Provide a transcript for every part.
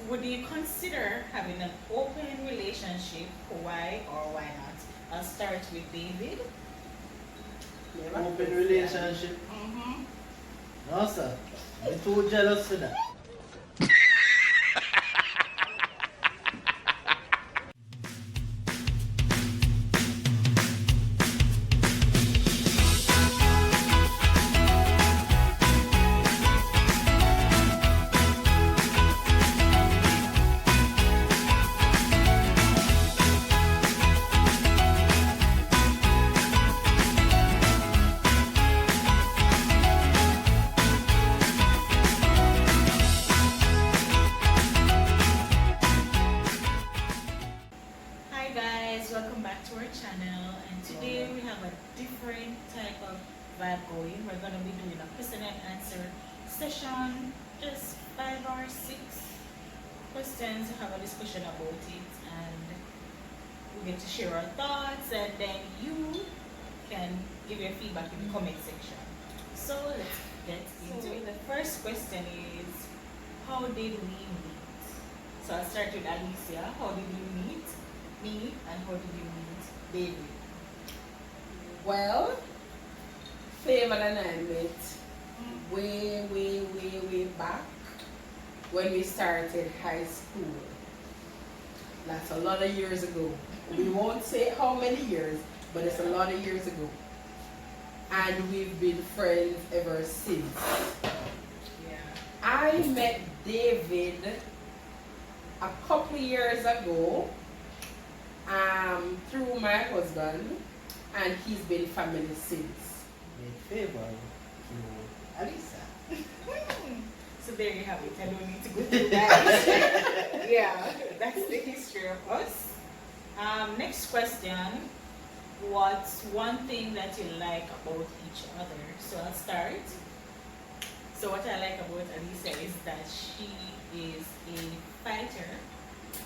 Would you consider having an open relationship? Why or why not? I'll start with David. Open relationship? Mm-hmm. No, sir. I'm too jealous for that. Hi guys, welcome back to our channel, and today we have a different type of vibe going. We're going to be doing a question and answer session, just 5 or 6 questions, have a discussion about it, and we get to share our thoughts, and then you can give your feedback in the comment section. So let's get into it. The first question is, how did we meet? So I'll start with Alicia. How did you meet me, and how did you meet David? Well, Favor and I met way back when we started high school. That's a lot of years ago. We won't say how many years, but it's a lot of years ago. And we've been friends ever since. Yeah. I met David a couple of years ago through my husband, and he's been family since. Make favor to Alisa. So there you have it. I don't need to go through that. Yeah, that's the history of us. Next question. What's one thing that you like about each other? So I'll start. So what I like about Alisa is that she is a fighter.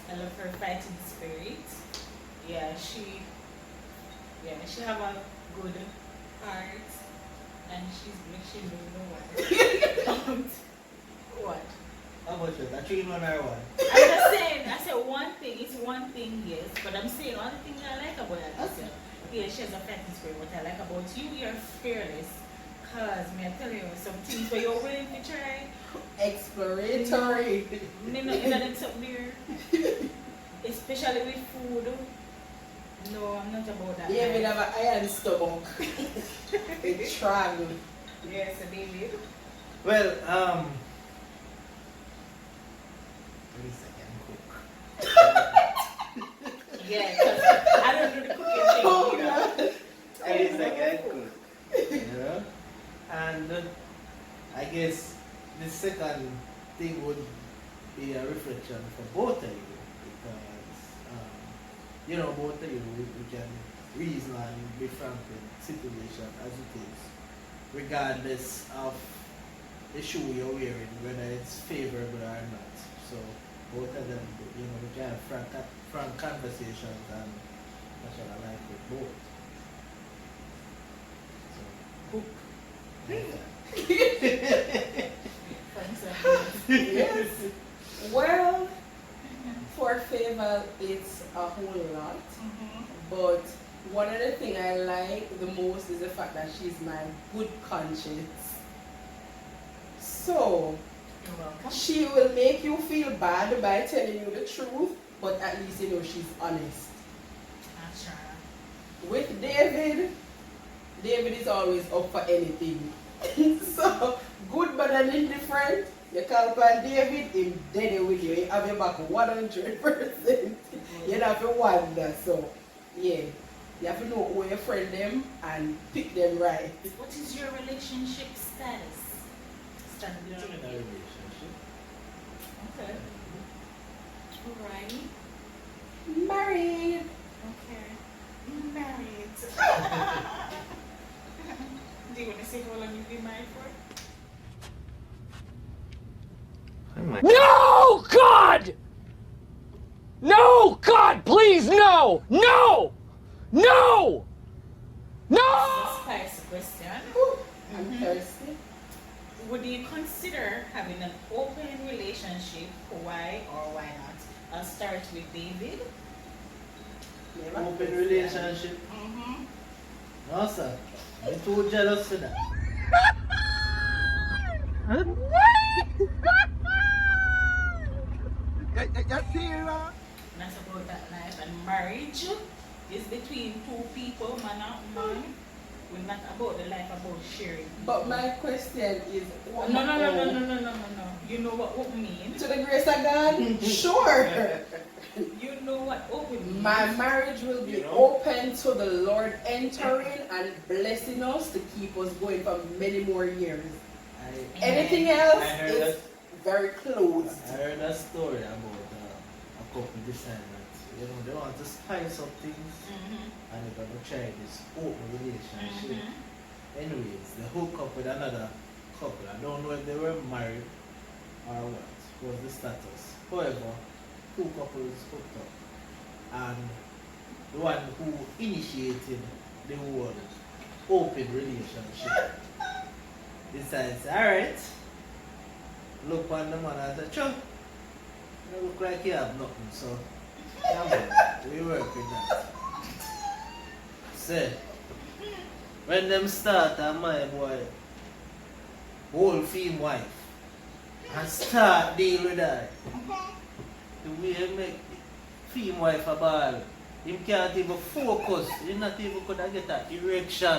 I love her fighting spirit. Yeah, she have a good heart, and she don't know what. What? How about you? That 3 1 or 1? I'm just saying, I said one thing, it's one thing, yes, but I'm saying one thing I like about Alisa. Yeah, she has a fighting spirit. What I like about you, you're fearless. Cause me, I tell you, some things where you're willing to try. Exploratory. Me not in them something there. Especially with food. No, I'm not about that. David have an iron stomach. It travel. Yes, David. Well, Alisa can cook. Yeah, because I don't do the cooking thing either. Alisa can cook. You know? And I guess the second thing would be a reflection for both of you, because you know, both of you, we can reason and be frank with situation as it is, regardless of the shoe you're wearing, whether it's favorable or not. So both of them, you know, we can have frank conversations, and that's what I like with both. So cook. Yes. Well, for Favor, it's a whole lot. But one of the things I like the most is the fact that she's my good conscience. So, You're welcome. she will make you feel bad by telling you the truth, but at least you know she's honest. Sure. With David is always up for anything. So, good but an indifferent, you call upon David, he's dead with you. He have your back 100%. You don't have to wonder. So, yeah, you have to know who you friend them and pick them right. What is your relationship status? Start You're with in a David. relationship. Okay. Alright. Married. Okay. Married. Do you want to say how long you've been married for? No, God! No, God, please, no! No! No! No! Spicy question. I'm thirsty. would you consider having an open relationship? Why or why not? I'll start with David. Open relationship. Mm-hmm. No, sir. I'm too jealous for that. That's about that life. And marriage is between two people, man and man. We're not about the life about sharing. But my question is, what No. You know what open means? to the grace of God? Sure. You know what open means? My marriage will be open to the Lord entering and blessing us to keep us going for many more years. Anything else is very close. I heard a story about a couple decided that they want to spice up things and they're going to try this open relationship. Anyways, they hook up with another couple. I don't know if they were married or what was the status. However, two couples hooked up and the one who initiated the whole open relationship decides, alright, look on the man and say, sure, you look like you have nothing, so yeah, man, we work with that. Say, when them start my boy, whole theme wife, and start deal with that, the way he make theme wife a ball, him can't even focus, he not even could get that erection.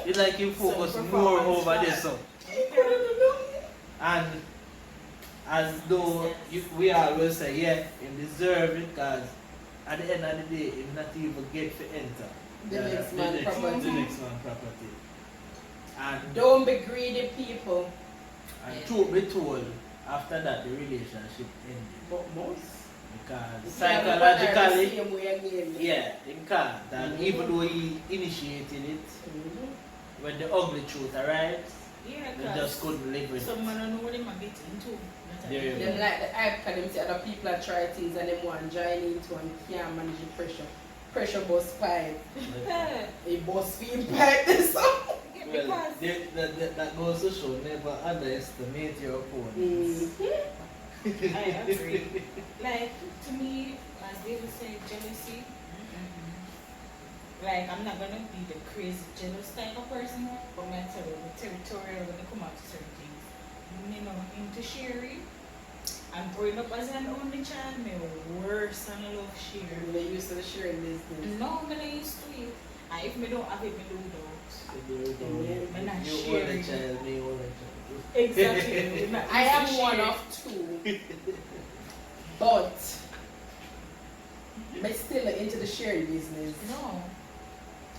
It's like him focus more over this. So. And as though we always say, yeah, he deserve it because at the end of the day, he not even get to enter The next man property. The next man property. And Don't be greedy, people. And truth be told, after that the relationship ended. But most. Because psychologically, Yeah. yeah, in can't. And even though he initiated it, when the ugly truth arrives, Yeah, they just couldn't live with it. some man don't know what they might get into. Yeah. Them like the hype because them see other people are try things and them want join into and can't manage the pressure. Pressure bust pipe. A bust feed pipe this song. Well, that goes to show never underestimate your opponents. I agree. Like, to me, as David said, jealousy. Like, I'm not gonna be the crazy jealous type of person, but I'm tell you, the territorial when they come out to certain things. You know, into sharing. And growing up as an only child, me worse than I love sharing. They used to the sharing business. No, I'm not used to it. And if me don't have it, me lose out. You not only sharing. child, me only child. Exactly. We're not I used am to one sharing. of two. But I'm still into the sharing business. No.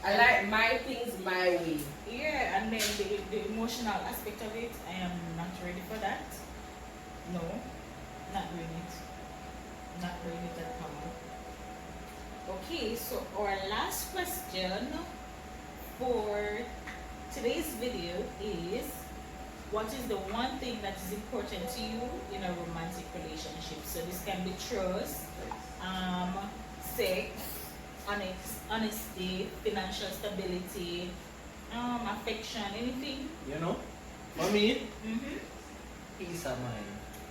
I like my things my way. Yeah, and then the emotional aspect of it, I am not ready for that. No, not doing it. Not doing it at all. Okay, so our last question for today's video is, what is the one thing that is important to you in a romantic relationship? So this can be trust, sex, honesty, financial stability, affection, anything. You know? For me, Mm-hmm. peace of mind.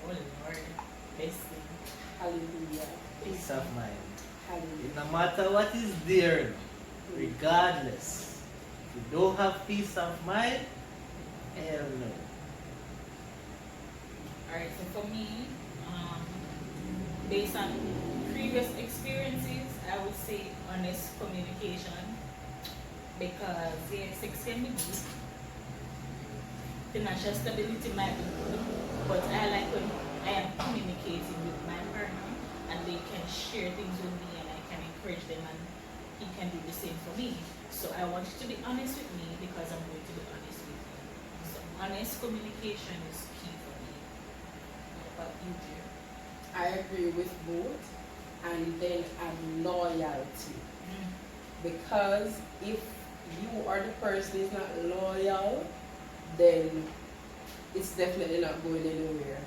Oh Lord, best thing. Hallelujah. Peace of mind. Hallelujah. No matter what is there, regardless, if you don't have peace of mind, hell no. Alright, so for me, based on previous experiences, I would say honest communication, because yeah, sex can be good, financial stability might be good, but I like when I am communicating with my partner and they can share things with me and I can encourage them and he can do the same for me. So I want you to be honest with me because I'm going to be honest with you. So honest communication is key for me. What about you, dear? I agree with both. And then loyalty. Because if you are the person who is not loyal, then it's definitely not going anywhere.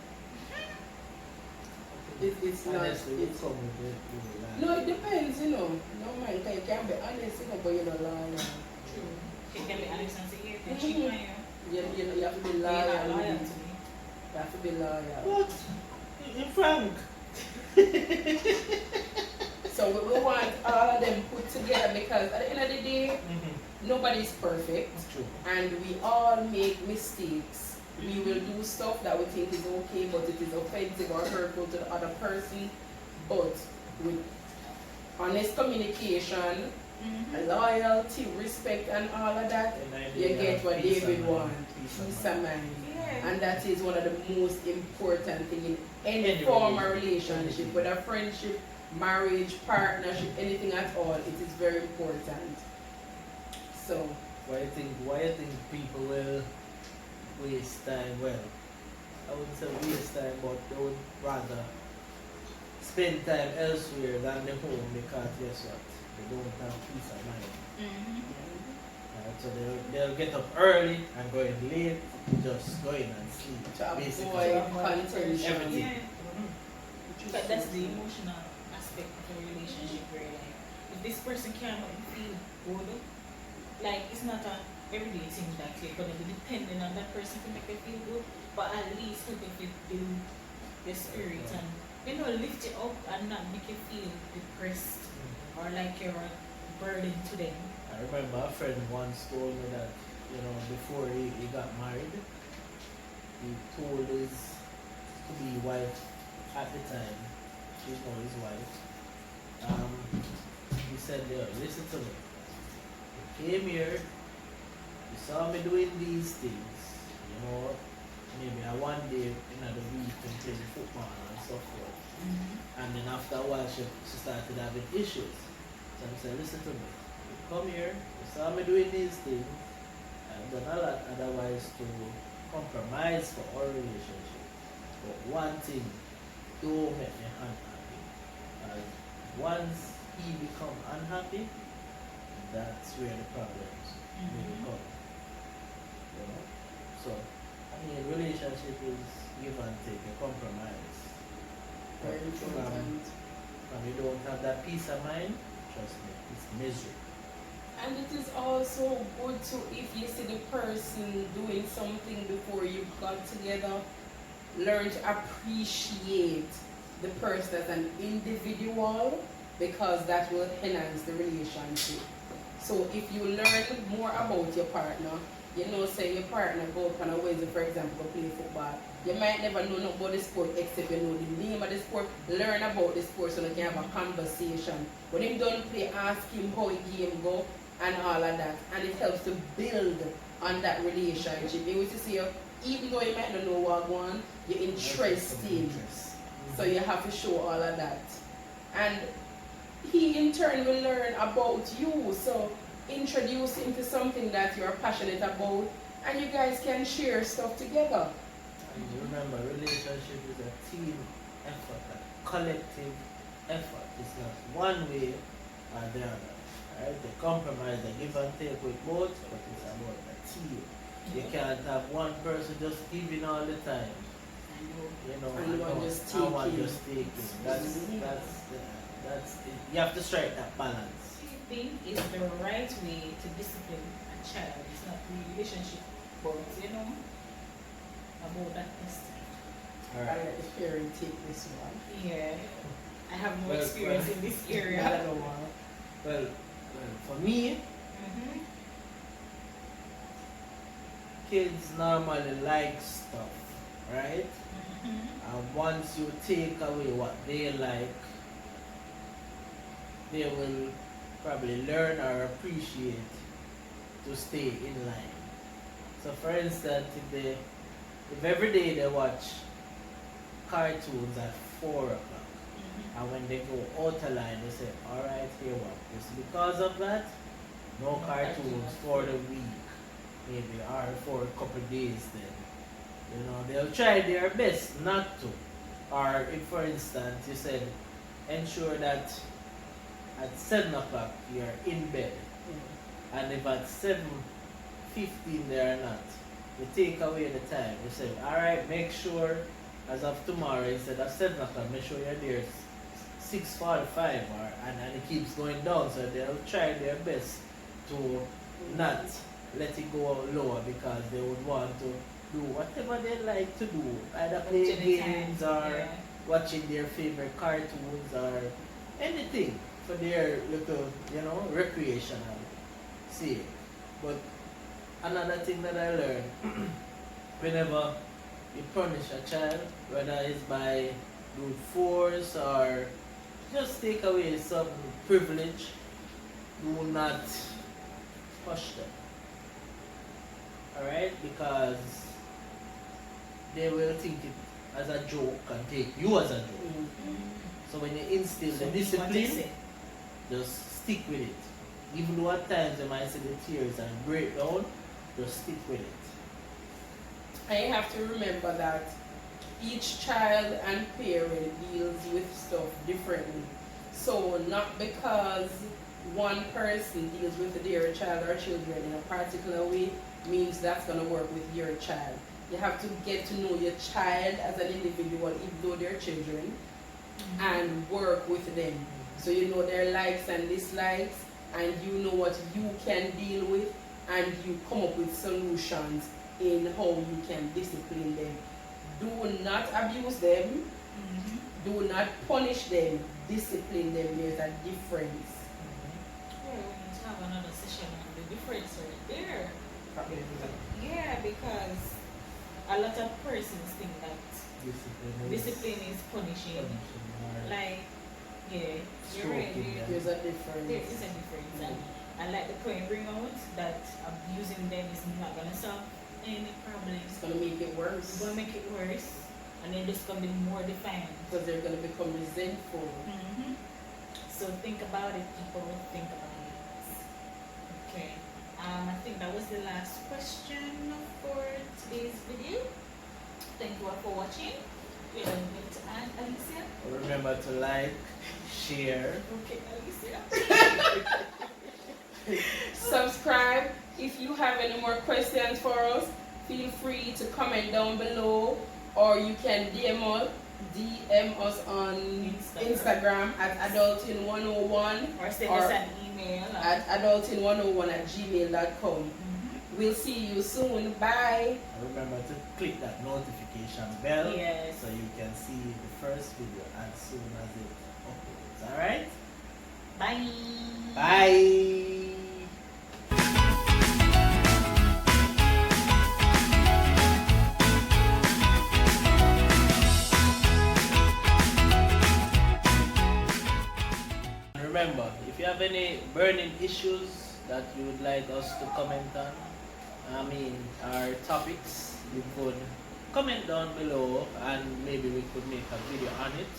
It's not. Honestly, It's, come with it. no, it depends, you know. No man can be honest, you know, but you're not loyal. True. You can be honest and say, yeah, can cheat on you. You have to be You're not loyal. loyal You to me. have to be loyal. What? In Frank. So we want all of them put together because at the end of the day, Mm-hmm. nobody's perfect It's true. and we all make mistakes. We will do stuff that we think is okay, but it is offensive or hurtful to the other person. But with honest communication, loyalty, respect, and all of that, you get what David wants. Peace of mind. Yeah. And that is one of the most important things in any Any form of relationship. relationship, whether friendship, marriage, partnership, anything at all. It is very important. So, Why you think people will waste time? Well, I wouldn't say waste time, but they would rather spend time elsewhere than the home because guess what? They don't have peace of mind. Right? So they'll get up early and go in late, just go in and sleep. to Basically. avoid contention. Everything. Yeah. But that's the emotional aspect of a relationship where like if this person can't make me feel good, like it's not a everyday thing that you're gonna be dependent on that person to make you feel good, but at least you can build your spirit and lift you up and not make you feel depressed or like you're a burden to them. I remember a friend once told me that, before he got married, he told his to-be wife at the time, she's now his wife, he said, "Yo, listen to me. You came here, you saw me doing these things, maybe I one day in the week and playing football and so forth. And then after a while, she started having issues. So I said, listen to me. You come here, you saw me doing these things. I've done a lot otherwise to compromise for our relationship. But one thing, don't make me unhappy. Once he become unhappy, that's where the problems will come. So, relationship is give and take, a compromise. Very important. When you don't have that peace of mind, trust me, it's misery. And it is also good to, if you see the person doing something before you got together, learn to appreciate the person as an individual because that will enhance the relationship. So if you learn more about your partner, say your partner go up on a Wednesday, for example, go play football. You might never know nothing about the sport except you know the name of the sport. Learn about the sport so that you can have a conversation. When him don't play, ask him how the game go and all of that. And it helps to build on that relationship. You to see, even though you might not know what one, you're interested. So you have to show all of that. And he in turn will learn about you. So introduce him to something that you're passionate about and you guys can share stuff together. And remember, relationship is a team effort, a collective effort. It's not one way or the other. Right? They compromise, they give and take with both, but it's about a team. You can't have one person just giving all the time. And one just taking. That's you have to strike that balance. Think is the right way to discipline a child. It's not the relationship, but about that testing. I'll let the parent take this one. Yeah, I have no experience in this area. I don't know. Well, for me, kids normally like stuff, right? And once you take away what they like, they will probably learn or appreciate to stay in line. So for instance, if every day they watch cartoons at 4 o'clock, and when they go out of line, they say, alright, here what? It's because of that, no cartoons for the week, maybe, or for a couple of days then. They'll try their best not to. Or if, for instance, you said, ensure that at 7 o'clock you're in bed, and if at 7:15 they are not, you take away the time. You say, alright, make sure as of tomorrow instead of 7 o'clock, make sure you're there 6:45, and it keeps going down. So they'll try their best to not let it go lower because they would want to do whatever they like to do, either play Watching the games time, or yeah. watching their favorite cartoons or anything for their little, recreational sake. But another thing that I learned, whenever you punish a child, whether it's by brute force or just take away some privilege, do not push them. Alright? Because they will think it as a joke and take you as a joke. So when you instill the What discipline, is it? just stick with it. Even though at times you might see the tears and break down, just stick with it. And you have to remember that each child and parent deals with stuff differently. So not because one person deals with their child or children in a particular way means that's going to work with your child. You have to get to know your child as an individual, even though they're children, and work with them. So you know their likes and dislikes, and you know what you can deal with, and you come up with solutions in how you can discipline them. Do not abuse them. Do not punish them. Discipline them. There's a difference. Yeah, we need to have another session on the difference right there. Yeah, because a lot of persons think that discipline is punishing. Like, yeah, you're right. Stroking them. There's a difference. There is a difference. And like the point bring out that abusing them is not gonna solve any problems. It's going to make it It's worse gonna make it worse, and then just gonna be more defiant. because they're going to become resentful. So think about it, people. Think about it. Okay. I think that was the last question for today's video. Thank you all for watching. We have anything to add, Alicia? Remember to like, share. Okay, Alicia. Subscribe. If you have any more questions for us, feel free to comment down below, or you can DM us on Instagram at adulting101 Or send Or- us an email at adulting101@gmail.com. We'll see you soon. Bye. Remember to click that notification bell Yes. so you can see the first video as soon as it uploads. Alright? Bye. Bye! Remember, if you have any burning issues that you would like us to comment on, our topics, you could comment down below and maybe we could make a video on it.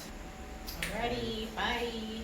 Alrighty. Bye.